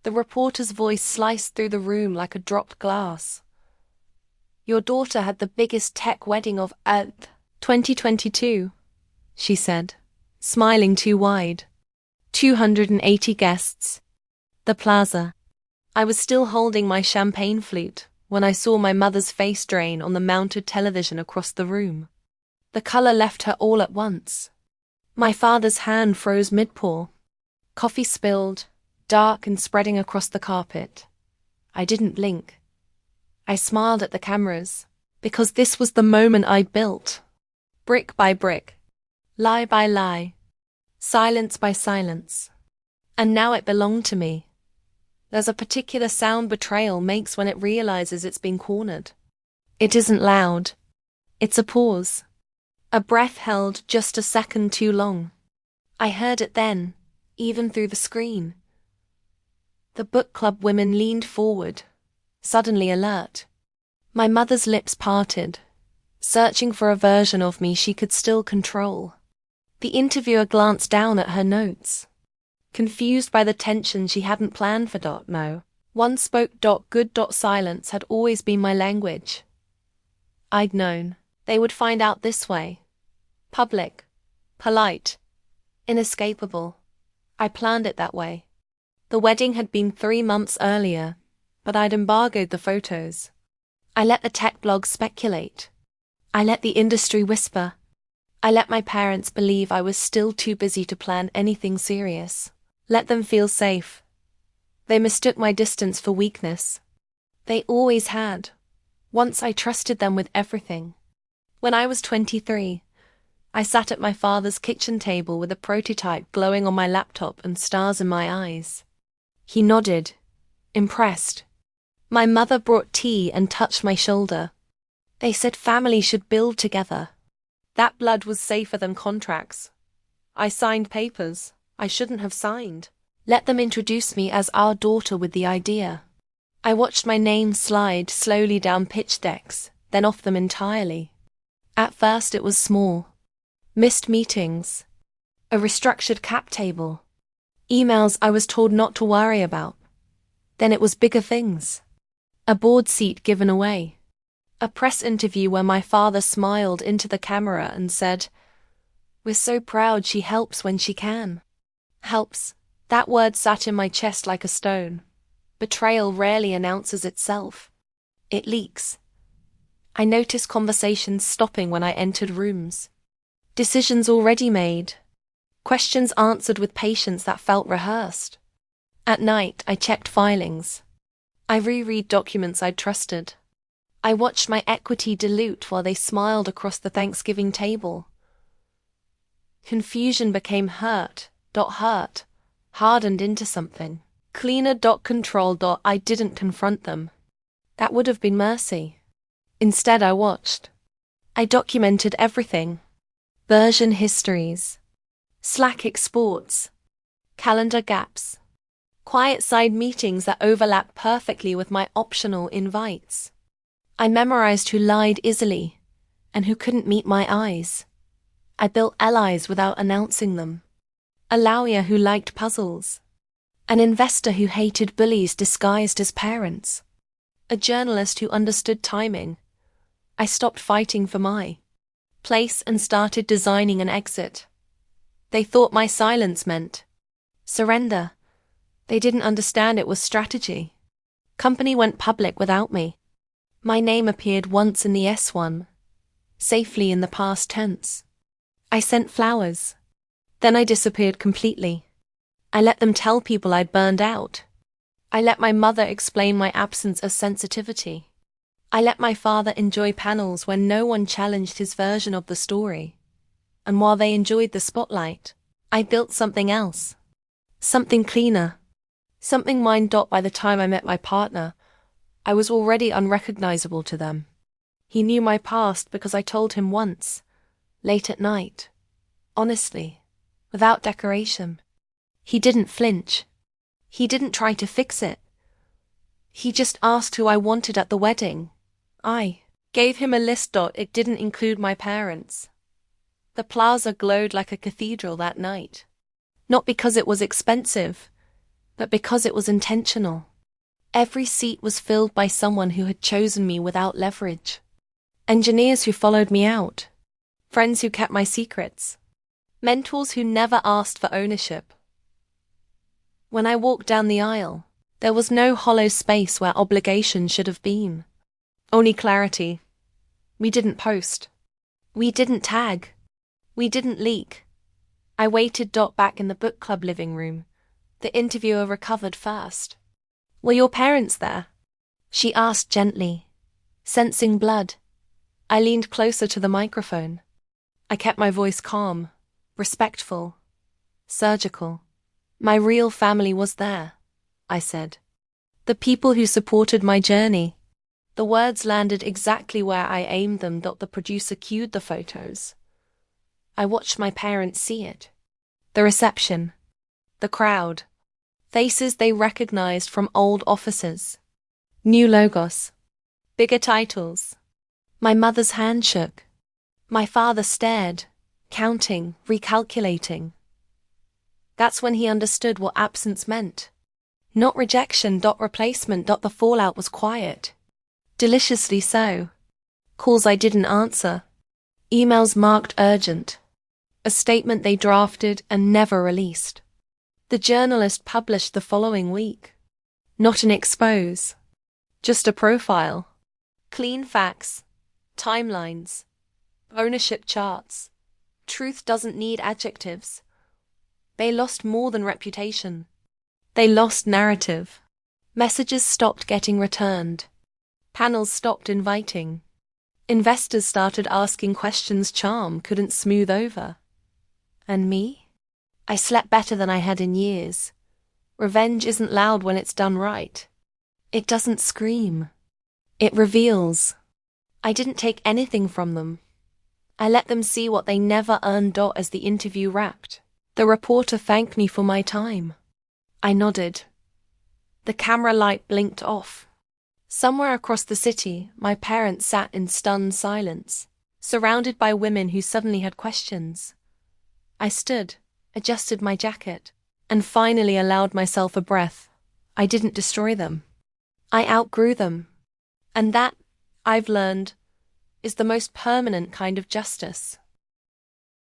The reporter's voice sliced through the room like a dropped glass. "Your daughter had the biggest tech wedding of 2022, she said, smiling too wide. 280 guests. The plaza. I was still holding my champagne flute when I saw my mother's face drain on the mounted television across the room. The color left her all at once. My father's hand froze mid-pour. Coffee spilled, dark and spreading across the carpet. I didn't blink. I smiled at the cameras, because this was the moment I'd built. Brick by brick. Lie by lie. Silence by silence. And now it belonged to me. There's a particular sound betrayal makes when it realizes it's been cornered. It isn't loud. It's a pause. A breath held just a second too long. I heard it then, even through the screen. The book club women leaned forward, suddenly alert. My mother's lips parted, searching for a version of me she could still control. The interviewer glanced down at her notes, confused by the tension she hadn't planned for. No. One spoke. Good. Silence had always been my language. I'd known they would find out this way. Public, polite, inescapable. I planned it that way. The wedding had been 3 months earlier, but I'd embargoed the photos. I let the tech blogs speculate. I let the industry whisper. I let my parents believe I was still too busy to plan anything serious. Let them feel safe. They mistook my distance for weakness. They always had. Once I trusted them with everything. When I was 23, I sat at my father's kitchen table with a prototype glowing on my laptop and stars in my eyes. He nodded, impressed. My mother brought tea and touched my shoulder. They said family should build together. That blood was safer than contracts. I signed papers I shouldn't have signed. Let them introduce me as our daughter with the idea. I watched my name slide slowly down pitch decks, then off them entirely. At first it was small. Missed meetings. A restructured cap table. Emails I was told not to worry about. Then it was bigger things. A board seat given away. A press interview where my father smiled into the camera and said, "We're so proud she helps when she can." Helps. That word sat in my chest like a stone. Betrayal rarely announces itself. It leaks. I noticed conversations stopping when I entered rooms. Decisions already made. Questions answered with patience that felt rehearsed. At night, I checked filings. I reread documents I'd trusted. I watched my equity dilute while they smiled across the Thanksgiving table. Confusion became hurt, hardened into something. Cleaner. Control. I didn't confront them. That would have been mercy. Instead, I watched. I documented everything. Version histories. Slack exports. Calendar gaps. Quiet side meetings that overlap perfectly with my optional invites. I memorized who lied easily and who couldn't meet my eyes. I built allies without announcing them. A lawyer who liked puzzles. An investor who hated bullies disguised as parents. A journalist who understood timing. I stopped fighting for my place and started designing an exit. They thought my silence meant surrender. They didn't understand it was strategy. Company went public without me. My name appeared once in the S1, safely in the past tense. I sent flowers. Then I disappeared completely. I let them tell people I'd burned out. I let my mother explain my absence as sensitivity. I let my father enjoy panels when no one challenged his version of the story. And while they enjoyed the spotlight, I built something else. Something cleaner. Something mine. By the time I met my partner, I was already unrecognizable to them. He knew my past because I told him once, late at night, honestly, without decoration. He didn't flinch. He didn't try to fix it. He just asked who I wanted at the wedding. I gave him a list. It didn't include my parents. The plaza glowed like a cathedral that night. Not because it was expensive, but because it was intentional. Every seat was filled by someone who had chosen me without leverage. Engineers who followed me out. Friends who kept my secrets. Mentors who never asked for ownership. When I walked down the aisle, there was no hollow space where obligation should have been. Only clarity. We didn't post. We didn't tag. We didn't leak. I waited back in the book club living room. The interviewer recovered first. Were your parents there? She asked gently. Sensing blood, I leaned closer to the microphone. I kept my voice calm, respectful, surgical. My real family was there, I said. The people who supported my journey. The words landed exactly where I aimed them. The producer cued the photos. I watched my parents see it. The reception. The crowd. Faces they recognized from old offices. New logos. Bigger titles. My mother's hand shook. My father stared, counting, recalculating. That's when he understood what absence meant. Not rejection. Replacement. The fallout was quiet. Deliciously so. Calls I didn't answer. Emails marked urgent. A statement they drafted and never released. The journalist published the following week. Not an expose. Just a profile. Clean facts. Timelines. Ownership charts. Truth doesn't need adjectives. They lost more than reputation. They lost narrative. Messages stopped getting returned. Panels stopped inviting. Investors started asking questions charm couldn't smooth over. And me? I slept better than I had in years. Revenge isn't loud when it's done right. It doesn't scream. It reveals. I didn't take anything from them. I let them see what they never earned. As the interview wrapped, the reporter thanked me for my time. I nodded. The camera light blinked off. Somewhere across the city, my parents sat in stunned silence, surrounded by women who suddenly had questions. I stood, adjusted my jacket, and finally allowed myself a breath. I didn't destroy them. I outgrew them. And that, I've learned, is the most permanent kind of justice.